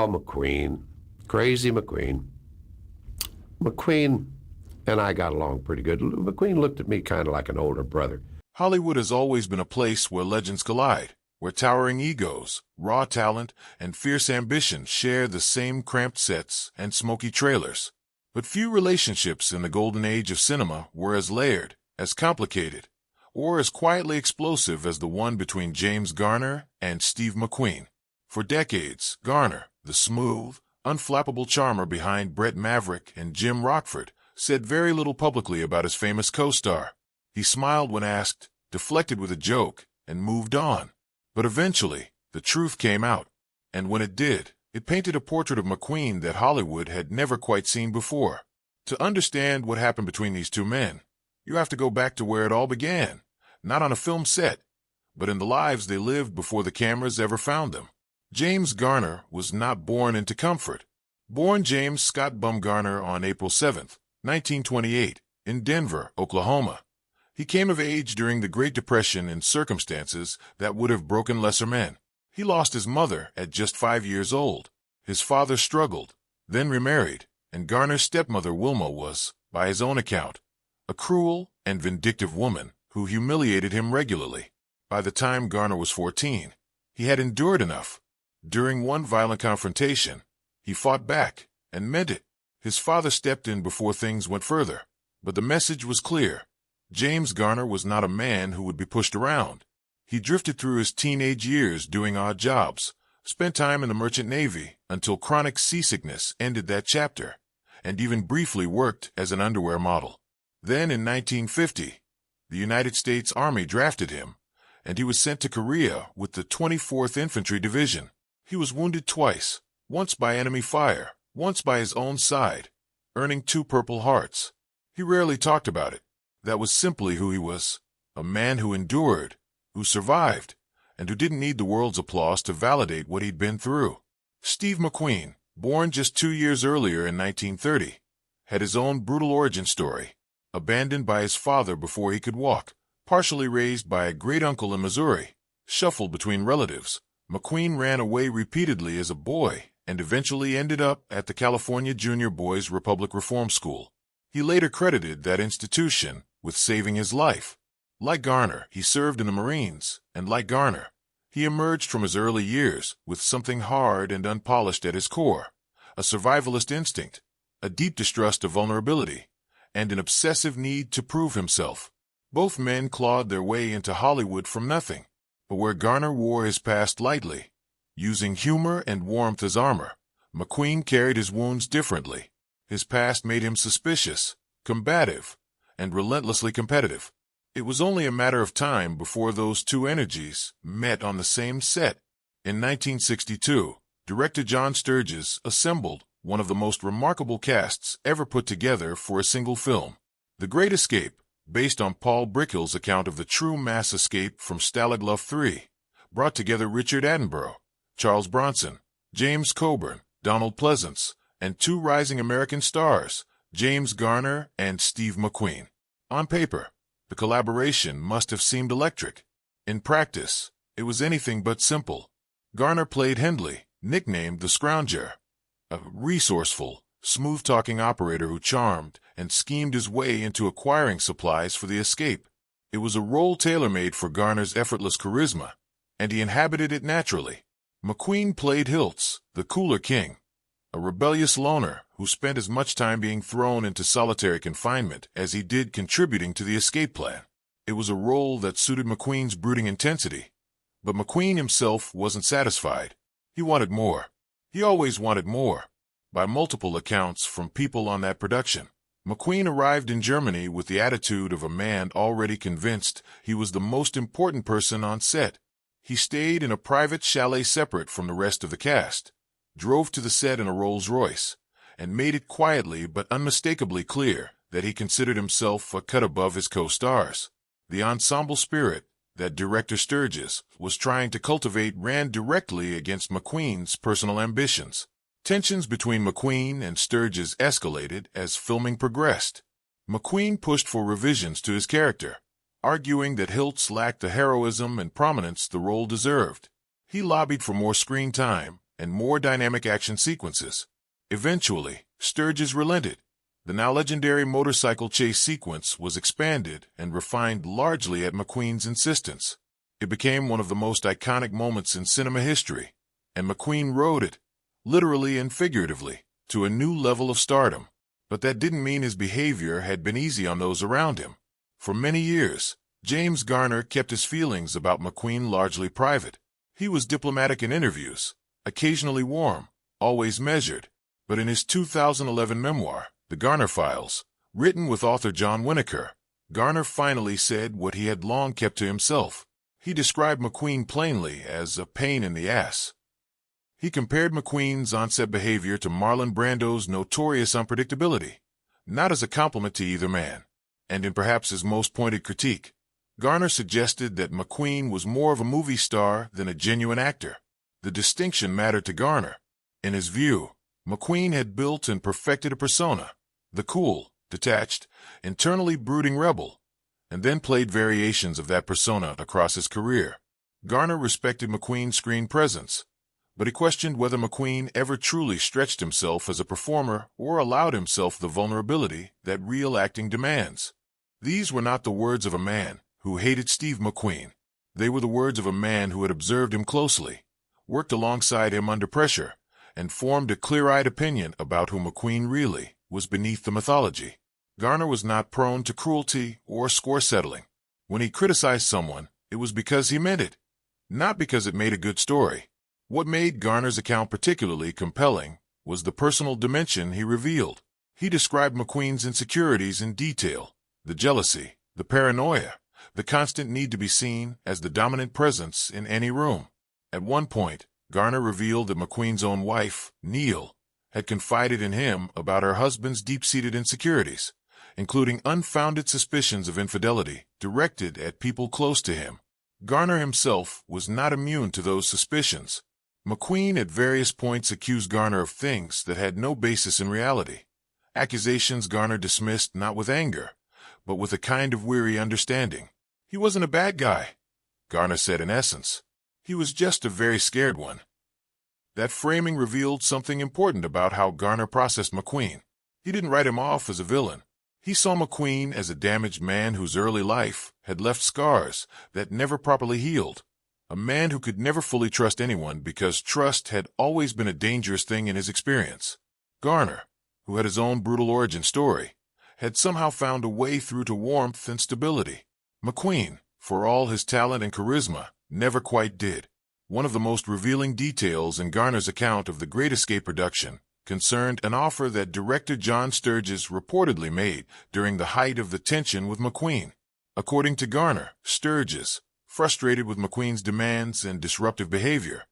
Oh, McQueen. Crazy McQueen. McQueen and I got along pretty good. McQueen looked at me kind of like an older brother. Hollywood has always been a place where legends collide, where towering egos, raw talent, and fierce ambition share the same cramped sets and smoky trailers. But few relationships in the golden age of cinema were as layered, as complicated, or as quietly explosive as the one between James Garner and Steve McQueen. For decades, Garner, the smooth, unflappable charmer behind Brett Maverick and Jim Rockford, said very little publicly about his famous co-star. He smiled when asked, deflected with a joke, and moved on. But eventually, the truth came out. And when it did, it painted a portrait of McQueen that Hollywood had never quite seen before. To understand what happened between these two men, you have to go back to where it all began, not on a film set, but in the lives they lived before the cameras ever found them. James Garner was not born into comfort. Born James Scott Bumgarner on April 7, 1928, in Denver, Oklahoma. He came of age during the Great Depression in circumstances that would have broken lesser men. He lost his mother at just 5 years old. His father struggled, then remarried, and Garner's stepmother Wilma was, by his own account, a cruel and vindictive woman who humiliated him regularly. By the time Garner was 14, he had endured enough. During one violent confrontation, he fought back and meant it. His father stepped in before things went further, but the message was clear. James Garner was not a man who would be pushed around. He drifted through his teenage years doing odd jobs, spent time in the Merchant Navy until chronic seasickness ended that chapter, and even briefly worked as an underwear model. Then in 1950, the United States Army drafted him, and he was sent to Korea with the 24th Infantry Division. He was wounded twice, once by enemy fire, once by his own side, earning 2 Purple Hearts. He rarely talked about it. That was simply who he was, a man who endured, who survived, and who didn't need the world's applause to validate what he'd been through. Steve McQueen, born just 2 years earlier in 1930, had his own brutal origin story. Abandoned by his father before he could walk, partially raised by a great-uncle in Missouri, shuffled between relatives, McQueen ran away repeatedly as a boy and eventually ended up at the California Junior Boys Republic Reform School. He later credited that institution with saving his life. Like Garner, he served in the Marines, and like Garner, he emerged from his early years with something hard and unpolished at his core, a survivalist instinct, a deep distrust of vulnerability, and an obsessive need to prove himself. Both men clawed their way into Hollywood from nothing, but where Garner wore his past lightly, using humor and warmth as armor, McQueen carried his wounds differently. His past made him suspicious, combative, and relentlessly competitive. It was only a matter of time before those two energies met on the same set. In 1962, director John Sturges assembled one of the most remarkable casts ever put together for a single film. The Great Escape, based on Paul Brickel's account of the true mass escape from Stalag Luft 3, brought together Richard Attenborough, Charles Bronson, James Coburn, Donald Pleasance, and 2 rising American stars, James Garner and Steve McQueen. On paper, the collaboration must have seemed electric. In practice, it was anything but simple. Garner played Hendley, nicknamed the Scrounger, a resourceful, smooth-talking operator who charmed and schemed his way into acquiring supplies for the escape. It was a role tailor-made for Garner's effortless charisma, and he inhabited it naturally. McQueen played Hiltz, the Cooler King, a rebellious loner who spent as much time being thrown into solitary confinement as he did contributing to the escape plan. It was a role that suited McQueen's brooding intensity, but McQueen himself wasn't satisfied. He wanted more. He always wanted more. By multiple accounts from people on that production, McQueen arrived in Germany with the attitude of a man already convinced he was the most important person on set. He stayed in a private chalet separate from the rest of the cast, drove to the set in a Rolls-Royce, and made it quietly but unmistakably clear that he considered himself a cut above his co-stars. The ensemble spirit that director Sturges was trying to cultivate ran directly against McQueen's personal ambitions. Tensions between McQueen and Sturges escalated as filming progressed. McQueen pushed for revisions to his character, arguing that Hiltz lacked the heroism and prominence the role deserved. He lobbied for more screen time, and more dynamic action sequences. Eventually, Sturges relented. The now legendary motorcycle chase sequence was expanded and refined largely at McQueen's insistence. It became one of the most iconic moments in cinema history, and McQueen rode it, literally and figuratively, to a new level of stardom. But that didn't mean his behavior had been easy on those around him. For many years, James Garner kept his feelings about McQueen largely private. He was diplomatic in interviews, occasionally warm, always measured. But in his 2011 memoir, The Garner Files, written with author John Winokur, Garner finally said what he had long kept to himself. He described McQueen plainly as a pain in the ass. He compared McQueen's on-set behavior to Marlon Brando's notorious unpredictability, not as a compliment to either man. And in perhaps his most pointed critique, Garner suggested that McQueen was more of a movie star than a genuine actor. The distinction mattered to Garner. In his view, McQueen had built and perfected a persona, the cool, detached, internally brooding rebel, and then played variations of that persona across his career. Garner respected McQueen's screen presence, but he questioned whether McQueen ever truly stretched himself as a performer or allowed himself the vulnerability that real acting demands. These were not the words of a man who hated Steve McQueen. They were the words of a man who had observed him closely, worked alongside him under pressure, and formed a clear-eyed opinion about who McQueen really was beneath the mythology. Garner was not prone to cruelty or score-settling. When he criticized someone, it was because he meant it, not because it made a good story. What made Garner's account particularly compelling was the personal dimension he revealed. He described McQueen's insecurities in detail, the jealousy, the paranoia, the constant need to be seen as the dominant presence in any room. At one point, Garner revealed that McQueen's own wife, Neil, had confided in him about her husband's deep-seated insecurities, including unfounded suspicions of infidelity directed at people close to him. Garner himself was not immune to those suspicions. McQueen at various points accused Garner of things that had no basis in reality, accusations Garner dismissed not with anger, but with a kind of weary understanding. He wasn't a bad guy, Garner said in essence. He was just a very scared one. That framing revealed something important about how Garner processed McQueen. He didn't write him off as a villain. He saw McQueen as a damaged man whose early life had left scars that never properly healed. A man who could never fully trust anyone because trust had always been a dangerous thing in his experience. Garner, who had his own brutal origin story, had somehow found a way through to warmth and stability. McQueen, for all his talent and charisma, never quite did. One of the most revealing details in Garner's account of The Great Escape production concerned an offer that director John Sturges reportedly made during the height of the tension with McQueen. According to Garner, Sturges, frustrated with McQueen's demands and disruptive behavior,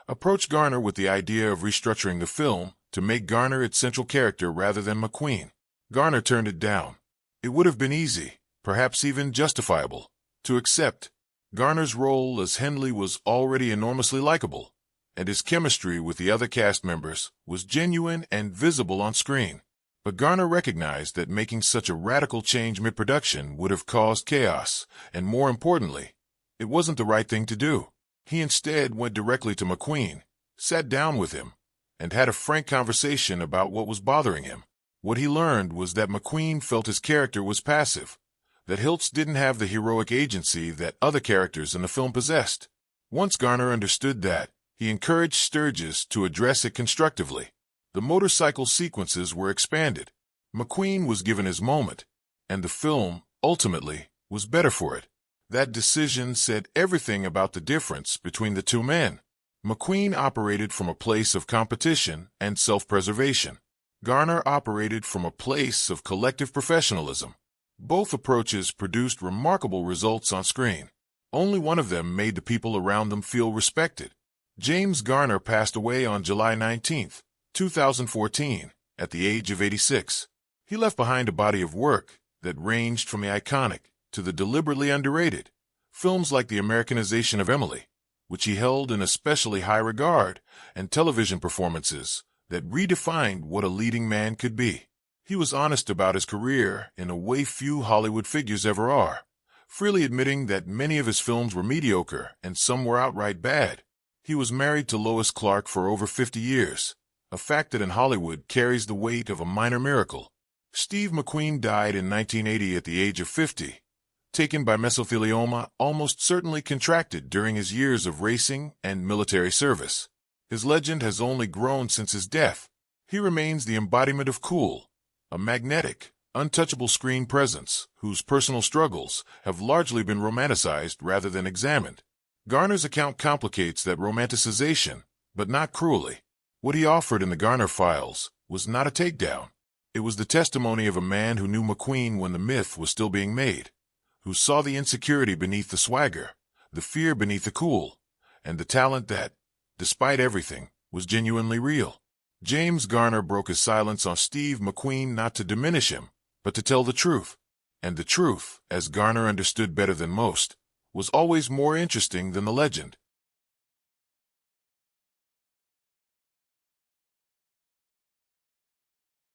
approached Garner with the idea of restructuring the film to make Garner its central character rather than McQueen. Garner turned it down. It would have been easy, perhaps even justifiable, to accept. Garner's role as Henley was already enormously likable, and his chemistry with the other cast members was genuine and visible on screen. But Garner recognized that making such a radical change mid-production would have caused chaos, and more importantly, it wasn't the right thing to do. He instead went directly to McQueen, sat down with him, and had a frank conversation about what was bothering him. What he learned was that McQueen felt his character was passive, that Hiltz didn't have the heroic agency that other characters in the film possessed. Once Garner understood that, he encouraged Sturges to address it constructively. The motorcycle sequences were expanded. McQueen was given his moment, and the film, ultimately, was better for it. That decision said everything about the difference between the two men. McQueen operated from a place of competition and self-preservation. Garner operated from a place of collective professionalism. Both approaches produced remarkable results on screen. Only one of them made the people around them feel respected. James Garner passed away on July 19, 2014, at the age of 86. He left behind a body of work that ranged from the iconic to the deliberately underrated. Films like The Americanization of Emily, which he held in especially high regard, and television performances that redefined what a leading man could be. He was honest about his career in a way few Hollywood figures ever are, freely admitting that many of his films were mediocre and some were outright bad. He was married to Lois Clark for over 50 years, a fact that in Hollywood carries the weight of a minor miracle. Steve McQueen died in 1980 at the age of 50, taken by mesothelioma almost certainly contracted during his years of racing and military service. His legend has only grown since his death. He remains the embodiment of cool, a magnetic, untouchable screen presence whose personal struggles have largely been romanticized rather than examined. Garner's account complicates that romanticization, but not cruelly. What he offered in the Garner files was not a takedown. It was the testimony of a man who knew McQueen when the myth was still being made, who saw the insecurity beneath the swagger, the fear beneath the cool, and the talent that, despite everything, was genuinely real. James Garner broke his silence on Steve McQueen not to diminish him, but to tell the truth. And the truth, as Garner understood better than most, was always more interesting than the legend.